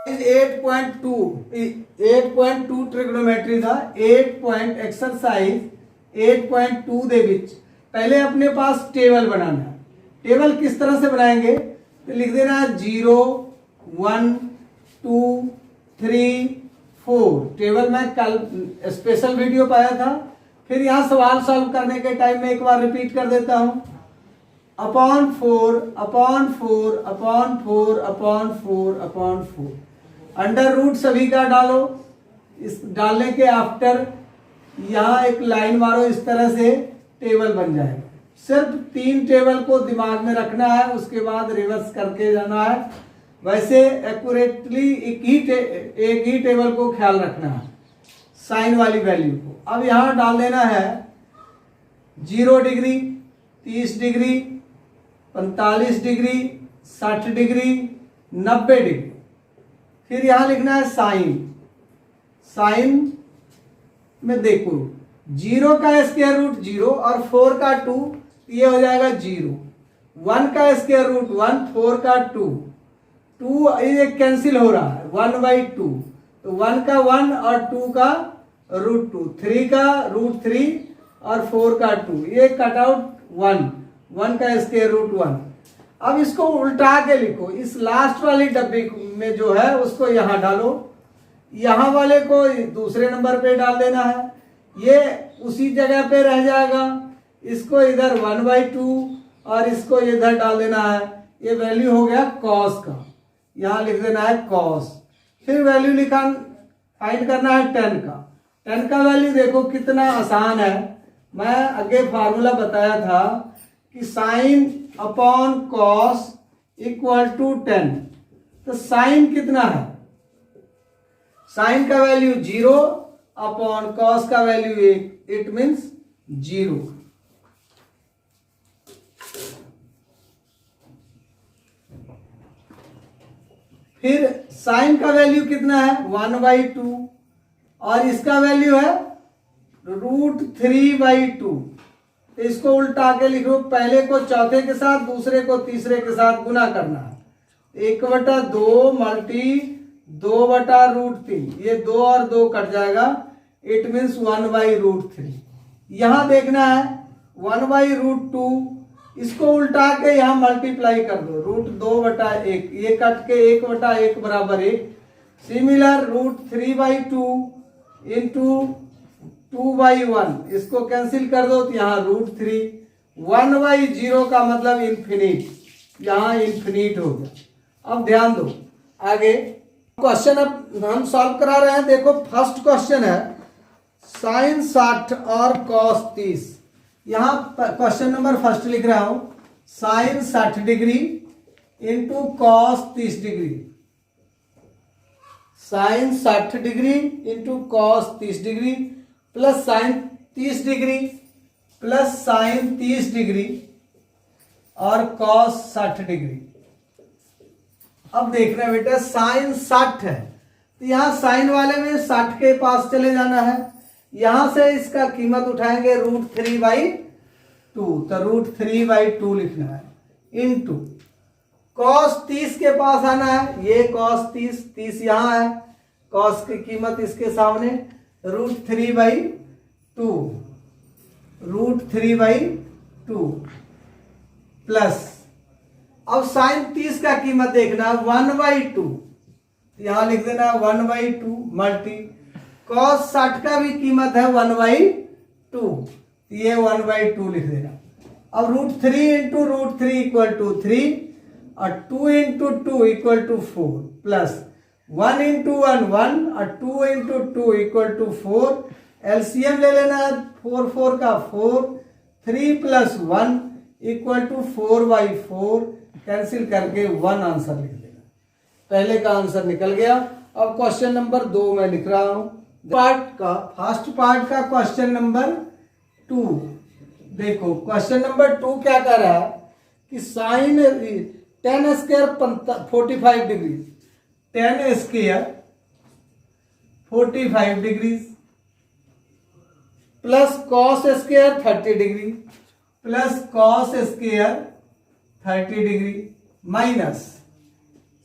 8.2 trigonometry था। 8 exercise 8.2 ਦੇ ਵਿੱਚ पहले अपने पास टेबल बनाना है। टेबल किस तरह से बनाएंगे, तो लिख देना 0 1 2 3 4। टेबल में कल स्पेशल वीडियो पाया था, फिर यहाँ सवाल सॉल्व करने के टाइम में एक बार रिपीट कर देता हूँ। Upon 4 upon 4 upon 4 upon 4 upon 4। Under root सभी का डालो। इस डालने के आफ्टर यहाँ एक लाइन मारो, इस तरह से टेबल बन जाएगा। सिर्फ 3 टेबल को दिमाग में रखना है, उसके बाद रिवर्स करके जाना है। वैसे एक्यूरेटली एक ही टेबल को ख्याल रखना है, साइन वाली वैल्यू को। अब यहाँ डाल देना है 0 degree, 30 degree, 45 degree, 60 degree, 90 degree. फिर यहां लिखना है साइन। साइन में देखो 0 का स्क्वायर रूट 0 और 4 का 2, ये हो जाएगा 0। 1 का स्क्वायर रूट 1, 4 का 2, ये कैंसिल हो रहा है 1/2। तो 1 का 1 और 2 का रूट 2, 3 का रूट 3 और 4 का 2, ये कट आउट 1 का स्क्वायर रूट 1। अब इसको उल्टा के लिखो। इस लास्ट वाली डब्बी में जो है उसको यहाँ डालो, यहाँ वाले को दूसरे नंबर पे डाल देना है, ये उसी जगह पे रह जाएगा। इसको इधर 1/2 और इसको इधर डाल देना है। ये वैल्यू हो गया कॉस का, यहाँ लिख देना है कॉस। फिर वैल्यू लिखा फाइंड करना है 10 का। 10 का वैल्यू देखो कितना आसान है। मैं आगे फार्मूला बताया था कि sine upon cos equal to 10। तो साइन कितना है, साइन का वैल्यू 0 अपॉन कॉस का वैल्यू 1, इट मीन्स 0। फिर साइन का वैल्यू कितना है 1/2 और इसका वैल्यू है रूट 3/2। तो इसको उल्टा के लिखो, पहले को चौथे के साथ, दूसरे को तीसरे के साथ गुना करना है। 1/2 मल्टी 2/√3, ये 2 और 2 कट जाएगा, इट मीन्स 1/√3। यहां देखना है 1/√2, इसको उल्टा के यहां मल्टीप्लाई कर दो, √2/1, ये कट के 1/1 बराबर 1। सिमिलर √3/2 इंटू 2/1, इसको कैंसिल कर दो तो यहाँ √3। 1/0 का मतलब इंफिनिट, यहाँ इंफिनिट हो गया। अब ध्यान दो आगे क्वेश्चन अब हम सॉल्व करा रहे हैं। देखो फर्स्ट क्वेश्चन है साइन 60 और कॉस 30। यहाँ क्वेश्चन नंबर फर्स्ट लिख रहा हूं, sine 60 degree into cos 30 degree. Sine 60 degree into cos 30 degree plus sine 30 degree plus sine 30 degree और कॉस 60 डिग्री। अब देख रहे हैं बेटा साइन 60 है, तो यहां साइन वाले में 60 के पास चले जाना है। यहां से इसका कीमत उठाएंगे √3/2, तो √3/2 लिखना है इंटू कॉस 30 के पास आना है। ये कॉस 30 यहां है, कॉस की कीमत इसके सामने √3/2 प्लस अब साइन 30 का कीमत देखना 1/2, यहां लिख देना 1/2 मल्टी कॉस 60 का भी कीमत है 1/2, ये 1/2 लिख देना। अब √3 इंटू √3 इक्वल टू 3 और 2 into 2 equal to 4 plus 1 into 1 1 और 2 इंटू 2 इक्वल टू 4। एलसीएम ले लेना है, 4 4 का 4, 3 प्लस 1 इक्वल टू 4/4, कैंसिल करके 1 आंसर लिख देना। पहले का आंसर निकल गया। अब क्वेश्चन नंबर 2 में लिख रहा हूं फर्स्ट पार्ट का क्वेश्चन नंबर 2। देखो क्वेश्चन नंबर 2 क्या कर रहा है कि sine 10 square 45 degree, 10 square 45 degree plus cos square 30 degree plus cos square 30 degree minus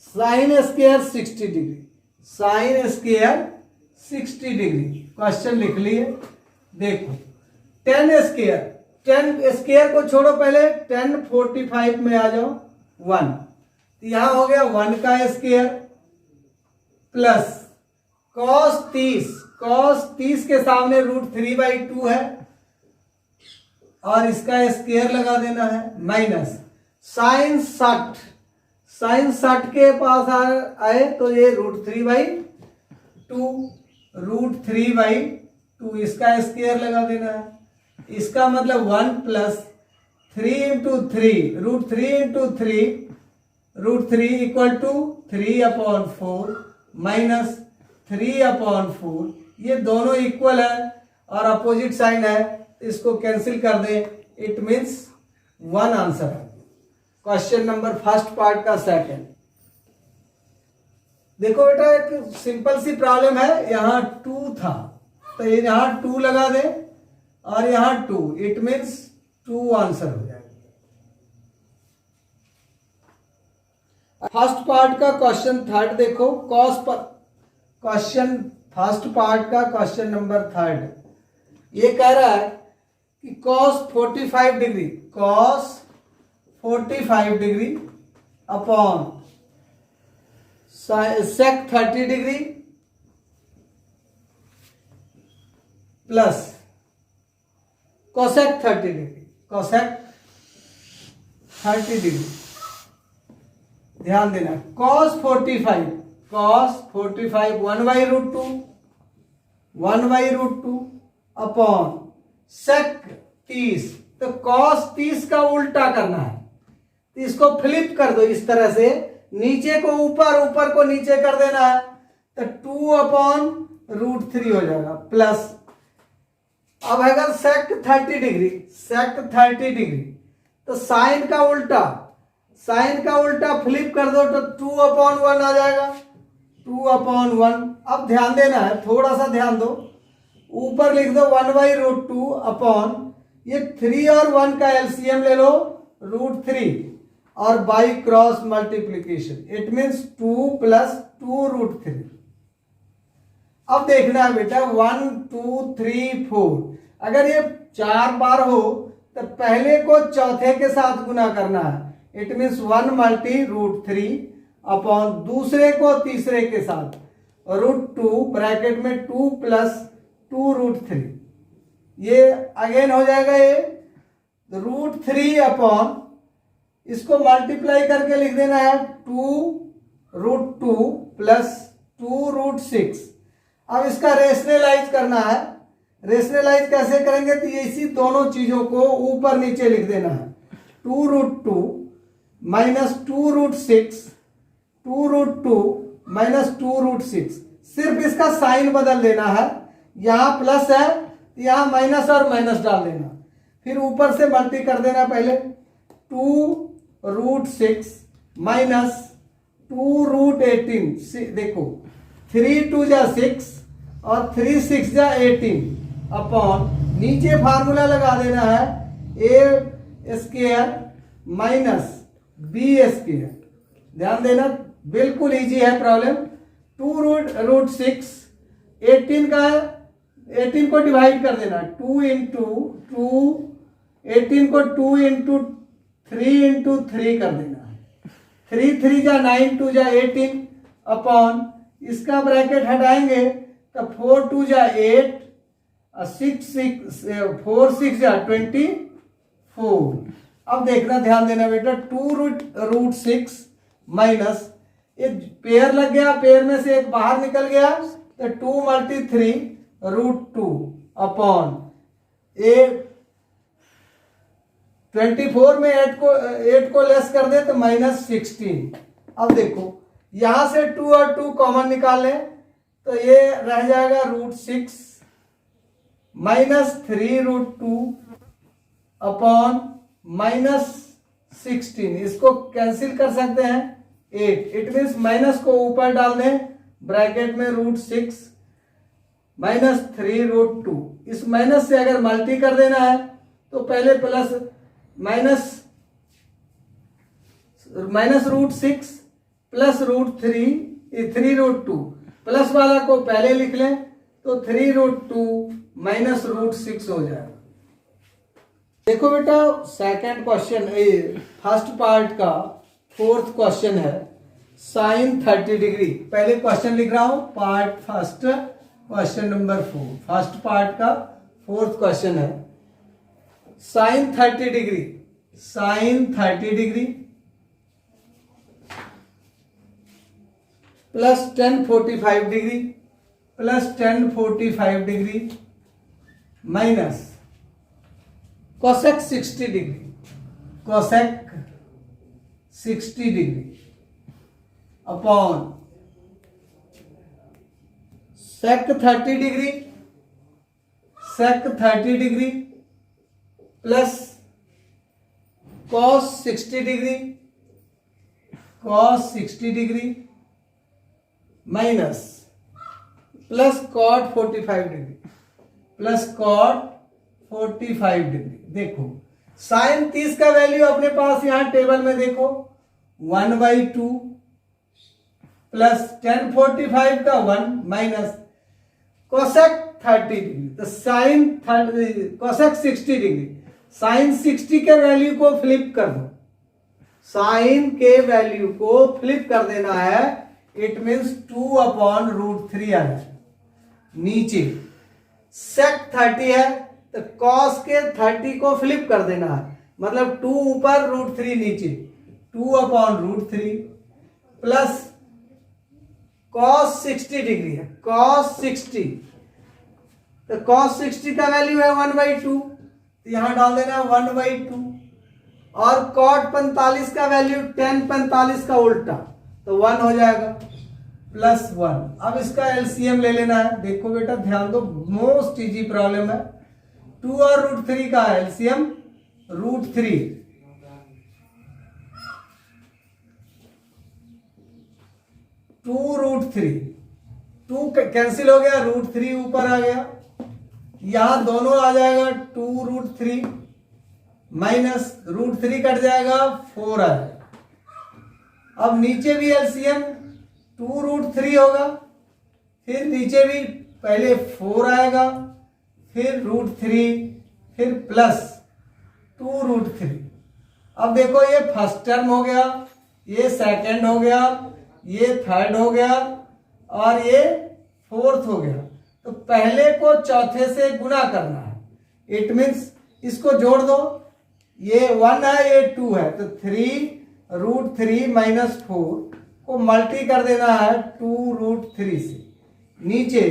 sine square 60 degree. Sine square 60 degree. Question लिख लिए। देखो 10 स्क्वायर, 10 स्क्वायर को छोड़ो, पहले 10 45 में आ जाओ 1, यहां हो गया 1 का स्क्वायर प्लस cos 30 के सामने √3/2 है और इसका स्क्वायर लगा देना है, माइनस साइन 60 के पास आए तो ये √3/2 इसका स्क्वायर लगा देना है। इसका मतलब 1 plus 3 into 3 √3 equal to 3/4 minus 3/4। ये दोनों इक्वल है और अपोजिट साइन है, इसको कैंसिल कर दे, इट मीन्स 1 आंसर है। क्वेश्चन नंबर फर्स्ट पार्ट का सेकंड। देखो बेटा एक सिंपल सी प्रॉब्लम है, यहां 2 था तो ये यहां 2 लगा दे और यहां 2, इट मीन्स 2 आंसर हो जाएगा। फर्स्ट पार्ट का क्वेश्चन थर्ड देखो, क्वेश्चन फर्स्ट पार्ट का क्वेश्चन नंबर थर्ड ये कह रहा है कि cos 45 degree upon sec 30 degree plus cosec 30 degree. ध्यान देना, cos 45 1/√2 अपॉन sec 30, तो cos 30 का उल्टा करना है, तो इसको फ्लिप कर दो इस तरह से, नीचे को ऊपर को नीचे कर देना है, तो 2/√3 हो जाएगा प्लस। अब अगर sec 30 डिग्री तो साइन का उल्टा फ्लिप कर दो तो 2/1 आ जाएगा, 2/1। अब ध्यान देना है, थोड़ा सा ध्यान दो, ऊपर लिख दो 1/√2 अपॉन ये 3 और 1 का एलसीएम ले लो √3 और by cross multiplication, it means 2 plus 2√3। अब देखना है बेटा 1 2 3 4, अगर ये 4 बार हो तो पहले को चौथे के साथ गुना करना है, इट मीन्स 1 मल्टी √3 अपॉन दूसरे को तीसरे के साथ √2 ब्रैकेट में 2 प्लस 2√3, ये अगेन हो जाएगा ये √3 अपॉन, इसको मल्टीप्लाई करके लिख देना है 2√2 प्लस 2√6। अब इसका रेशनलाइज करना है, रेशनलाइज कैसे करेंगे, तो इसी दोनों चीजों को ऊपर नीचे लिख देना है, 2√2 माइनस 2√6, 2√2 माइनस 2√6, सिर्फ इसका साइन बदल देना है, यहां प्लस है यहां माइनस और माइनस डाल देना, फिर ऊपर से मल्टी कर देना, पहले 2√6 माइनस 2√18, देखो 3 2 जा 6 और 3 6 जा 18 अपॉन, नीचे फार्मूला लगा देना है a square minus b square. ध्यान देना, बिल्कुल इजी है प्रॉब्लम। 2√6 18 का, 18 को डिवाइड कर देना, 2 इंटू 2, 18 को 2 इंटू 3 इंटू 3 कर देना, 3 3 जा 9 2 जा 18 अपॉन, इसका ब्रैकेट हटाएंगे तो 4 2 जा 8 और 4 6 जा 24। अब देखना, ध्यान देना बेटा, 2√6 माइनस, एक पेयर लग गया, पेयर में से एक बाहर निकल गया तो 2 मल्टी 3√2 अपॉन 24 में 8 को लेस कर दे तो -16। अब देखो यहां से 2 और 2 कॉमन निकाल लें तो ये रह जाएगा √6 माइनस 3√2 अपॉन -16, इसको कैंसिल कर सकते हैं 8, इट मीन्स माइनस को ऊपर डाल दें ब्रैकेट में √6 माइनस 3√2, इस माइनस से अगर मल्टी कर देना है तो पहले प्लस माइनस √6 प्लस √3 3√2, प्लस वाला को पहले लिख लें तो 3√2 माइनस √6 हो जाएगा। देखो बेटा सेकंड क्वेश्चन, फर्स्ट पार्ट का फोर्थ क्वेश्चन है साइन 30 डिग्री। पहले क्वेश्चन लिख रहा हूं, part first question number 4, first part का फोर्थ क्वेश्चन है sine 30 degree. Sine 30 degree plus tan 45 degree plus tan 45 degree minus cosec 60 degree, cosec 60 degree upon sec 30 degree, sec 30 degree plus cos 60 degree, cos 60 degree minus plus cot 45 degree, plus cot 45 degree. देखो sign 30 का value अपने पास यहां table में देखो 1/2 plus tan 45 का 1 minus cosec 30 degree, तो sign cosec 60 degree, sine 60 के value को फ्लिप कर दो, साइन के वैल्यू को फ्लिप कर देना है, इट मीन्स 2/√3 आ जाए। नीचे sec 30 है तो cos के 30 को फ्लिप कर देना है, मतलब 2 ऊपर √3 नीचे, 2/√3 प्लस cos 60 डिग्री है, cos 60, तो cos 60 का वैल्यू है 1/2, तो यहां डाल देना 1/2 और cot 45 का वैल्यू tan 45 का उल्टा, तो 1 हो जाएगा प्लस 1। अब इसका एलसीएम ले लेना है। देखो बेटा ध्यान दो, मोस्ट इजी प्रॉब्लम है। 2 और √3 का एलसीएम √3, 2√3, 2 कैंसिल हो गया, √3 ऊपर आ गया, यहां दोनों आ जाएगा 2√3 माइनस √3 कट जाएगा, 4 आ जाएगा। अब नीचे भी एलसीएम 2√3 होगा, फिर नीचे भी पहले 4 आएगा, फिर √3, फिर प्लस 2√3। अब देखो ये फर्स्ट टर्म हो गया, ये सेकंड हो गया, ये थर्ड हो गया और ये फोर्थ हो गया, तो पहले को चौथे से गुना करना है, इट मीन्स इसको जोड़ दो, ये 1 है ये 2 है, तो 3√3 माइनस 4 को मल्टी कर देना है 2√3 से। नीचे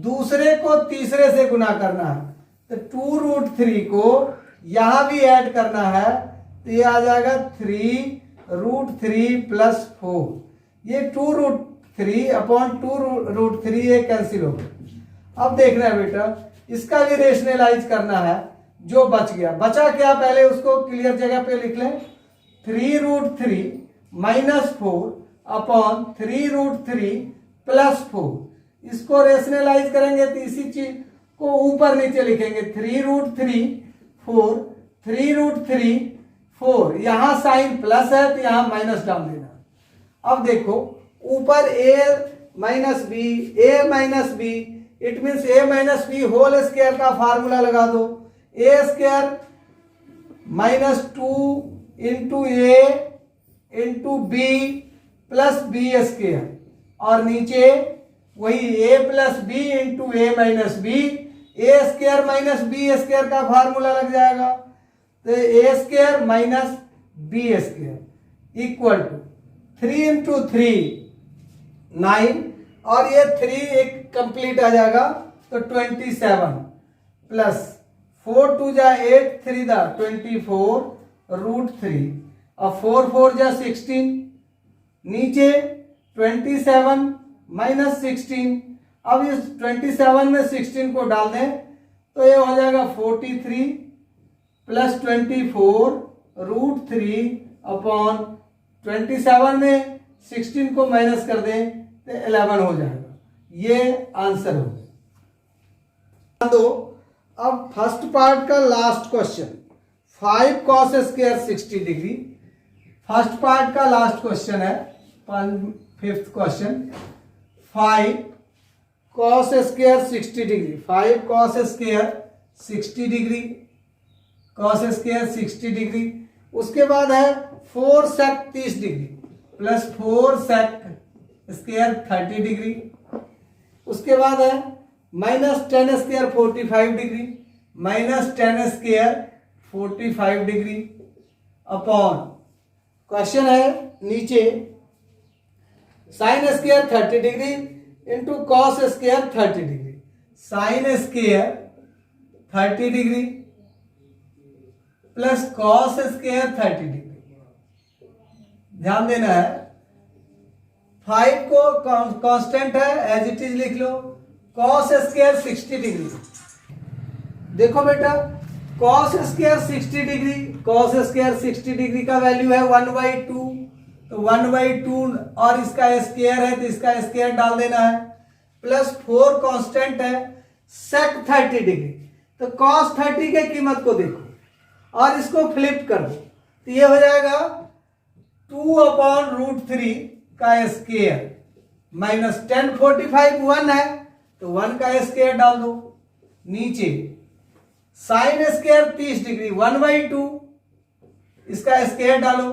दूसरे को तीसरे से गुना करना है, तो 2√3 को यहां भी ऐड करना है, तो ये आ जाएगा 3√3 प्लस 4, ये 2√3 अपॉन 2√3 ये कैंसिल हो गया। अब देखना है बेटा इसका भी रेशनलाइज करना है, जो बच गया, बचा क्या पहले उसको क्लियर जगह पे लिख लें, 3√3 माइनस 4 अपॉन 3√3 प्लस 4, इसको रेशनलाइज करेंगे तो इसी चीज को ऊपर नीचे लिखेंगे, 3√3 4, 3√3 4, यहां साइन प्लस है तो यहां माइनस डाल देना। अब देखो ऊपर a minus B, it means a minus B whole square का फार्मूला लगा दो, a² minus 2 into a into B plus b², और नीचे वही a plus B into a minus B, a² minus b² का फार्मूला लग जाएगा, तो a² minus b² equal to 3 into 3 9, और ये 3 एक कंप्लीट आ जाएगा, तो 27 प्लस 4 2 जा 8 3 दा 24√3 और 4 4 जा 16, नीचे 27 माइनस 16, अब इस 27 में 16 को डाल दें तो ये हो जाएगा 43 प्लस 24√3 अपॉन 27 में 16 को माइनस कर दें तो 11 हो जाएगा। ये आंसर हो गया। तो अब फर्स्ट पार्ट का last question, 5 cos square 60 degree, first part का लास्ट क्वेश्चन है, 5th question, 5 cos square 60 degree, 5 cos square 60 degree, cos square 60 degree. उसके बाद है 4 sec 30 degree plus 4 sec square 30 degree. उसके बाद है minus 10 square 45 degree, minus 10 square 45 degree upon, question है नीचे sine square 30 degree into cos square 30 degree, sine square 30 degree plus cos square 30 degree. ध्यान देना है 5 को कांस्टेंट है एज इट इज लिख लो, कॉस स्क्वायर 60 डिग्री। देखो बेटा cos square 60 degree, cos square 60 degree का वैल्यू है 1/2, तो 1/2 और इसका स्क्वायर है तो इसका स्क्वायर डाल देना है, प्लस 4 कांस्टेंट है सेक 30 डिग्री, तो कॉस 30 के कीमत को देखो और इसको फ्लिप कर दो, तो ये हो जाएगा 2/√3 का स्क्वायर माइनस 10 45 1 है तो 1 का स्क्वायर डाल दो। नीचे साइन स्क्वायर 30 डिग्री 1/2 इसका स्क्वायर डालो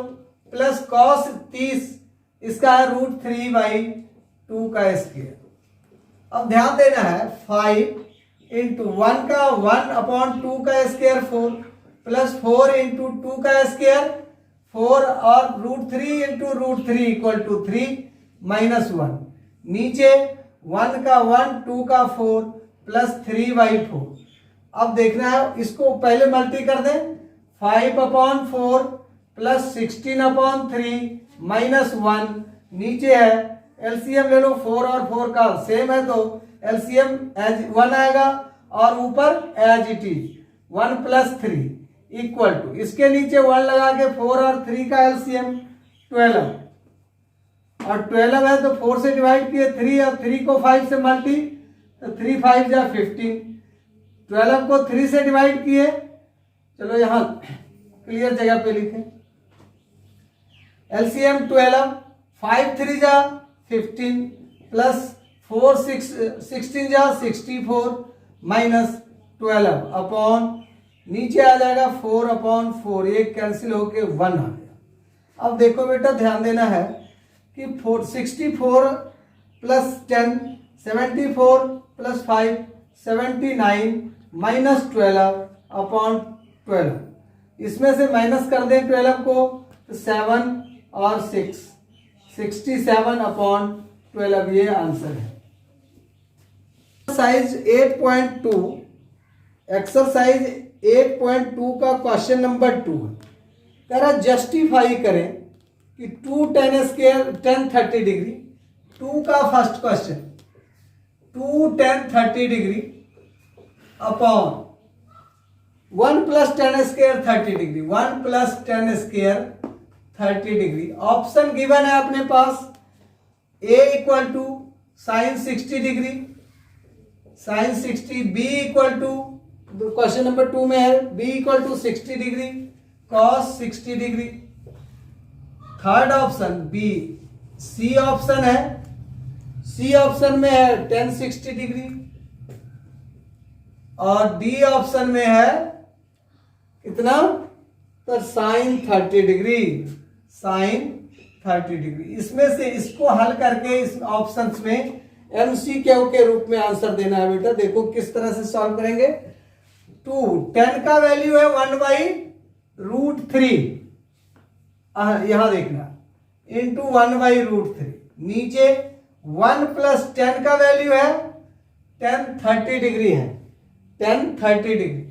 प्लस कॉस 30 इसका √3/2 का स्क्वायर। अब ध्यान देना है 5 इंटू 1 का 1/2 का स्क्वायर 4 प्लस 4 इंटू 2 का स्क्वायर 4 और √3 इंटू √3 इक्वल टू 3 माइनस 1। नीचे 1 का 1 2 का 4 प्लस 3/4। अब देखना है इसको पहले मल्टी कर दें, 5/4 प्लस 16/3 माइनस 1। नीचे है एलसीएम ले लो, 4 और 4 का सेम है तो एलसीएम एज 1 आएगा और ऊपर as it is 1 plus 3 equal to, इसके नीचे 1 लगा के 4 और 3 का एलसीएम 12 और 12 है तो 4 से डिवाइड किए 3 और 3 को 5 से मल्टी तो 3 5 जा 15, 12 को 3 से डिवाइड किए, चलो यहां क्लियर जगह पे लिखें, एलसीएम 12 5 3 जा 15 प्लस 4 6 16 जा 64 माइनस 12 अपॉन, नीचे आ जाएगा 4/4, ये कैंसिल होके 1 आ गया। अब देखो बेटा ध्यान देना है कि 64 प्लस 10 74 प्लस 5 79 माइनस 12/12, इसमें से माइनस कर दें 12 को तो 7 और 6 67/12, ये आंसर है। एक्सरसाइज 8.2, एक्सरसाइज 8.2 का क्वेश्चन नंबर 2 कह रहा जस्टिफाई करें कि 2 10 स्क्वायर 10 30 डिग्री, 2 का first question 2 10 30 degree upon 1 plus 10 square 30 degree, 1 plus 10 square 30 degree. Option given है अपने पास, A equal to sine 60 degree, sine 60, B equal to, question number 2 में है B equal to 60 degree cos 60 degree. Third option B, C option है, C option में है 10 60 degree और D option में है कितना, तो साइन 30 डिग्री, साइन 30 डिग्री। इसमें से इसको हल करके इस ऑप्शंस में एमसीक्यू के रूप में आंसर देना है बेटा। देखो किस तरह से सॉल्व करेंगे। 2 10 का वैल्यू है 1/√3, यहां देखना इंटू 1/√3। नीचे 1 प्लस 10 का वैल्यू है 10 30 डिग्री है, 10 30 डिग्री,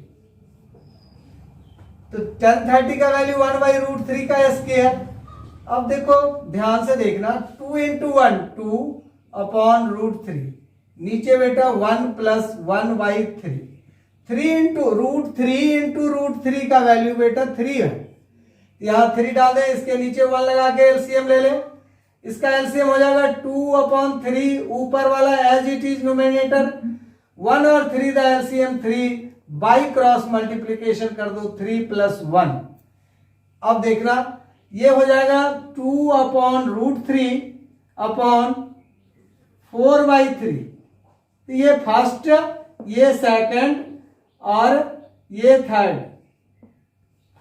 तो 10 30 का वैल्यू 1/√3 का स्क्वायर। अब देखो ध्यान से देखना, 2 इंटू 1 2/√3, नीचे बेटा 1 प्लस 1/3, 3 इंटू √3 का वैल्यू बेटा 3 है, यहां 3 डाल दें, इसके नीचे 1 लगा के एलसीएम ले ले, इसका एलसीएम हो जाएगा 2/3, ऊपर वाला एज इट इज नोमिनेटर 1 और 3 का एलसीएम 3, बाई क्रॉस मल्टीप्लीकेशन कर दो 3 प्लस 1। अब देखना ये हो जाएगा 2/√3 अपॉन 4/3, तो ये फर्स्ट, ये सेकंड और ये थर्ड,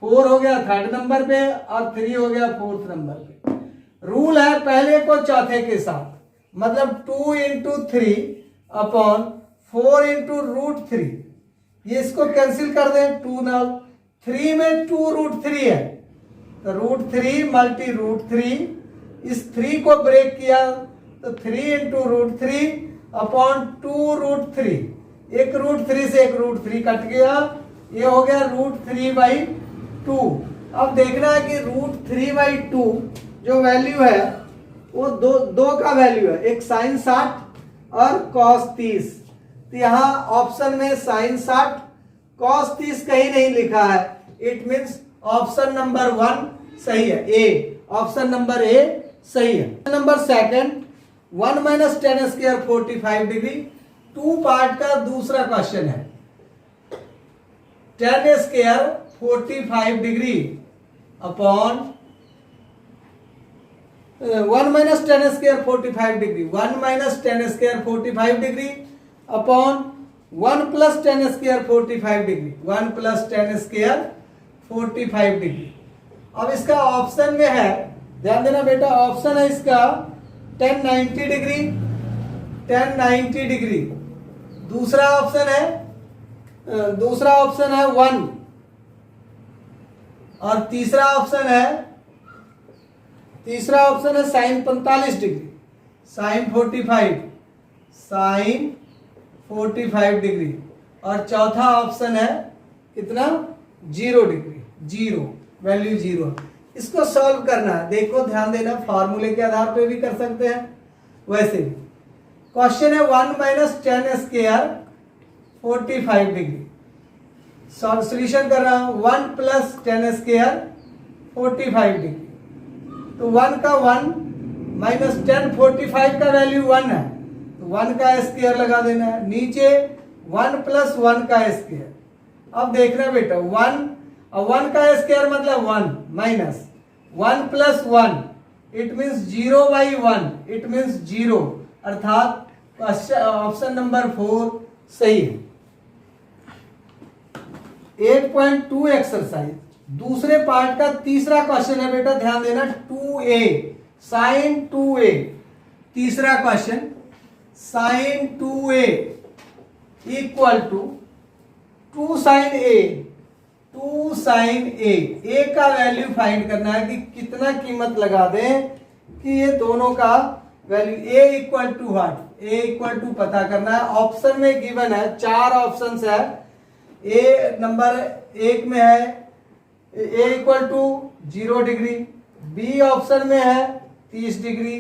4 हो गया थर्ड नंबर पे और 3 हो गया फोर्थ नंबर पे। रूल है पहले को चौथे के साथ, मतलब 2 इंटू 3 अपॉन 4 इंटू रूट 3। ये इसको कैंसिल कर दें, 2 ना 3 में 2 रूट 3 है, तो रूट 3 मल्टी रूट 3, इस 3 को ब्रेक किया तो 3 इंटू रूट 3 अपॉन 2 रूट 3। एक रूट 3 से एक रूट 3 कट गया, ये हो गया रूट 3/2। अब देखना है कि रूट 3/2 जो वैल्यू है वो दो का वैल्यू है, एक साइन 60 और कॉस 30। तो यहाँ ऑप्शन में साइन 60 कॉस 30 कहीं नहीं लिखा है, इट मीन्स ऑप्शन नंबर 1 सही है, ए, ऑप्शन नंबर ए सही है। Number second, 1 minus tan square 45 degree, 2 part का दूसरा क्वेश्चन है। Ten square 45 degree upon 1 minus tan square 45 degree, 1 minus tan square 45 degree upon 1 plus ten square 45 degree, 1 plus ten square 45 degree. अब इसका option में है, ध्यान देना बेटा, ऑप्शन है इसका 1090 डिग्री, 1090 डिग्री। दूसरा ऑप्शन है 1 और तीसरा ऑप्शन है साइन 45 डिग्री, साइन 45 डिग्री। और चौथा ऑप्शन है कितना, 0 डिग्री, 0 वैल्यू 0। इसको सॉल्व करना है, देखो ध्यान देना, फॉर्मूले के आधार पे भी कर सकते हैं, वैसे भी। क्वेश्चन है 1 minus tan square 45 degree, solution कर रहा हूं, 1 प्लस टेन स्क्वायर 45 डिग्री, तो 1 का 1 माइनस 10, 45 का वैल्यू 1 है, तो 1 का स्क्वायर लगा देना है, नीचे 1 प्लस 1 का स्क्वायर। अब देखना बेटा, 1 का स्क्वायर मतलब 1 minus 1 plus 1, it means 0/1, it means 0, अर्थात ऑप्शन नंबर 4 सही है। 8.2 एक्सरसाइज, दूसरे पार्ट का तीसरा क्वेश्चन है बेटा, ध्यान देना, 2a साइन 2a। तीसरा question, sine 2a equal to 2 sine a, 2 sine a का वैल्यू फाइंड करना है कि कितना कीमत लगा दें कि ये दोनों का value a equal to what, a equal to पता करना है। ऑप्शन में गिवन है, 4 ऑप्शंस है। ए नंबर 1 में है a equal to 0 degree, B option में है 30 डिग्री,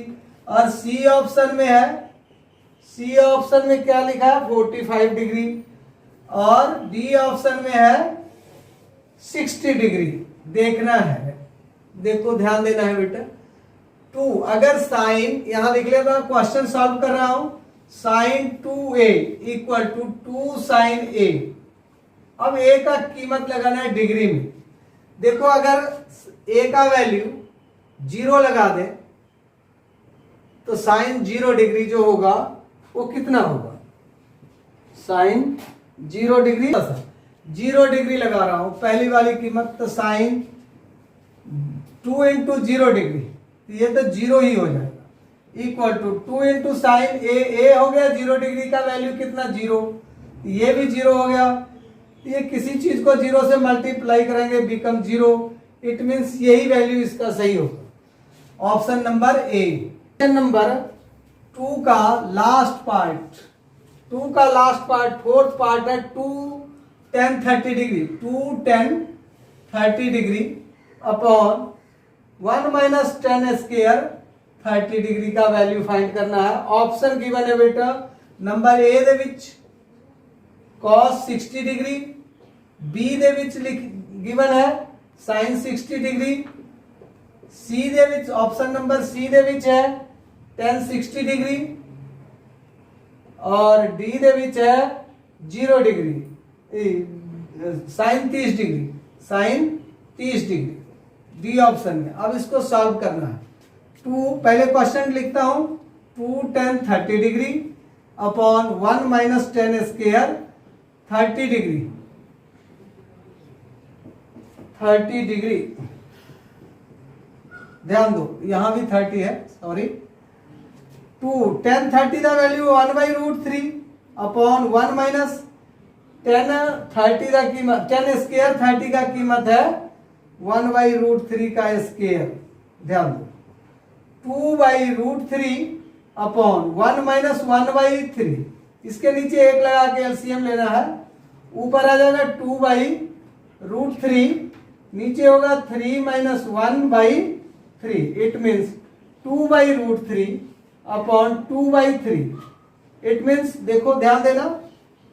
और सी ऑप्शन में है, सी ऑप्शन में क्या लिखा है 45 डिग्री, और डी ऑप्शन में है 60 डिग्री। देखना है, देखो ध्यान देना है बेटा। 2 अगर साइन, यहां लिख लेता हूं, क्वेश्चन सॉल्व कर रहा हूं, sine 2a equal to 2 sine a। अब a का कीमत लगाना है डिग्री में। देखो अगर a का वैल्यू 0 लगा दे तो साइन 0 डिग्री जो होगा वो कितना होगा, साइन 0 डिग्री, 0 डिग्री लगा रहा हूं पहली वाली कीमत, तो साइन 2 इंटू 0 डिग्री, ये तो 0 ही हो जाएगा, इक्वल टू 2 इंटू साइन ए हो गया 0 डिग्री का वैल्यू कितना, 0, ये भी 0 हो गया। ये किसी चीज को 0 से मल्टीप्लाई करेंगे बिकम 0, इट मीन्स यही वैल्यू इसका सही होगा, option number A. Question number 2 का लास्ट पार्ट, 2 का लास्ट पार्ट, फोर्थ पार्ट है 2 tan 30 degree, 2 tan 30 degree upon 1 minus tan square 30 degree का वैल्यू फाइंड करना है। ऑप्शन गिवन है बेटा, number A the which cos 60 degree, B the which given है sin 60 degree, C the which, option number C the which है tan 60 degree, और D the which है 0 degree, sine 30 degree, sine 30 degree, D option में। अब इसको solve करना है। 2 पहले क्वेश्चन लिखता हूं, 2 tan 30 degree upon 1 minus 10 square 30 degree 30 degree. ध्यान दो यहां भी 30 है, सॉरी। 10 30 का वैल्यू 1/√3 अपॉन 1 माइनस 10 30 का कीमत 10 स्क्वायर 30 का कीमत है 1/√3 का स्क्वायर। ध्यान दो 2/√3 अपॉन 1 माइनस 1/3। इसके नीचे एक लगा के एलसीएम लेना है। ऊपर आ जाएगा 2/√3, नीचे होगा 3 minus 1/3। It means 2/√3 upon 2/3। It means देखो ध्यान देना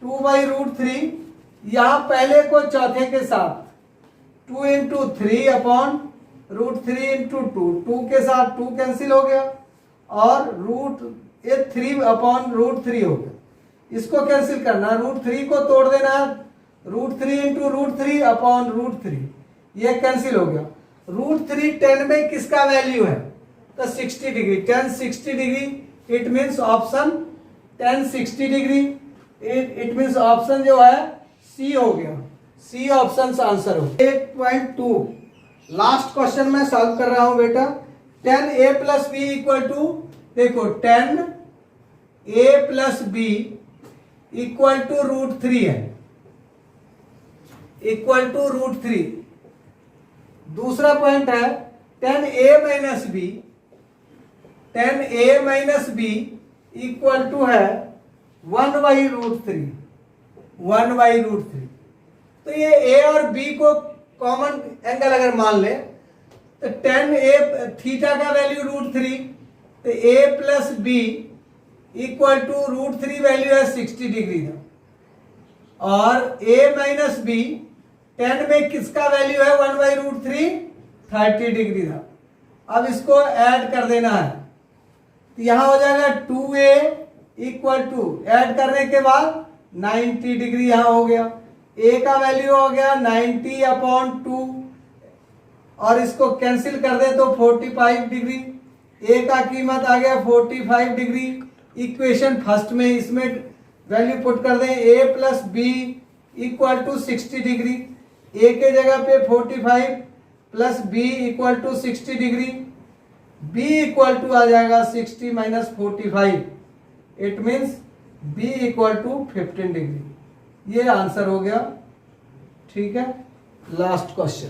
2/√3 यहां पहले को चौथे के साथ 2 इंटू 3 अपॉन √3 इंटू 2 के साथ 2 कैंसिल हो गया और √3 अपॉन √3 हो गया। इसको कैंसिल करना, √3 को तोड़ देना, √3 इंटू √3 अपॉन √3, ये कैंसिल हो गया। √3 10 में किसका वैल्यू है तो 60 degree, 10 60 degree. It means option 10 60 degree. It means option जो है सी हो गया, सी ऑप्शन आंसर हो। 8.2 लास्ट क्वेश्चन मैं सॉल्व कर रहा हूं बेटा। 10a plus B equal to, देखो 10a plus B equal to √3 है, इक्वल टू √3। दूसरा पॉइंट है 10a minus B, 10a minus B equal to है 1/√3, 1/√3। तो ये a और b को कॉमन एंगल अगर मान ले तो 10a थीटा का वैल्यू √3, तो a plus B equal to √3 value है 60 डिग्री का। और a माइनस बी 10 में किसका वैल्यू है 1/√3 30 डिग्री का। अब इसको ऐड कर देना है तो यहां हो जाएगा 2a इक्वल टू, ऐड करने के बाद 90 डिग्री यहां हो गया। a का वैल्यू हो गया 90 अपॉन 2 और इसको कैंसिल कर दे तो 45 डिग्री। a का कीमत आ गया 45 डिग्री। इक्वेशन फर्स्ट में इसमें वैल्यू पुट कर दें, a plus B equal to 60 degree. a के जगह पे 45 plus b equal to 60 degree, b equal to आ जाएगा 60 minus 45। It means b equal to 15 degree. ये आंसर हो गया। ठीक है, लास्ट क्वेश्चन।